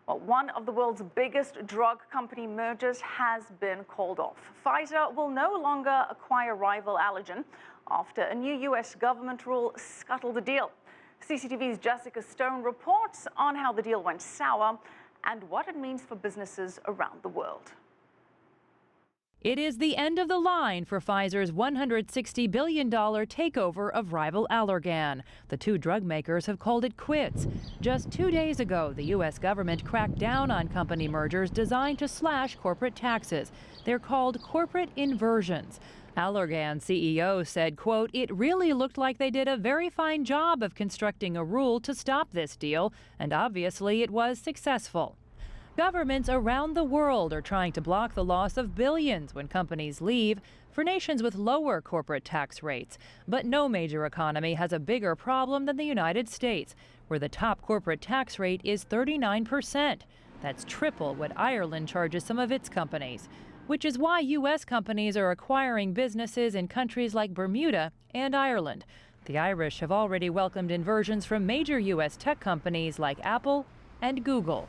Well, one of the world's biggest drug company mergers has been called off. Pfizer will no longer acquire rival Allergen after a new U.S. government rule scuttled the deal. CCTV's Jessica Stone reports on how the deal went sour and what it means for businesses around the world. It is the end of the line for Pfizer's $160 billion takeover of rival Allergan. The two drug makers have called it quits. Just 2 days ago, the U.S. government cracked down on company mergers designed to slash corporate taxes. They're called corporate inversions. Allergan CEO said, quote, "It really looked like they did a very fine job of constructing a rule to stop this deal, and obviously it was successful." Governments around the world are trying to block the loss of billions when companies leave for nations with lower corporate tax rates. But no major economy has a bigger problem than the United States, where the top corporate tax rate is 39%. That's triple what Ireland charges some of its companies, which is why U.S. companies are acquiring businesses in countries like Bermuda and Ireland. The Irish have already welcomed inversions from major U.S. tech companies like Apple and Google.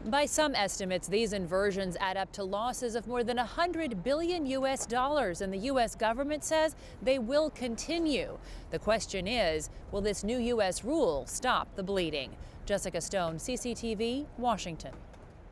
By some estimates, these inversions add up to losses of more than $100 billion and the U.S. government says they will continue. The question is, will this new U.S. rule stop the bleeding? Jessica Stone, CCTV, Washington.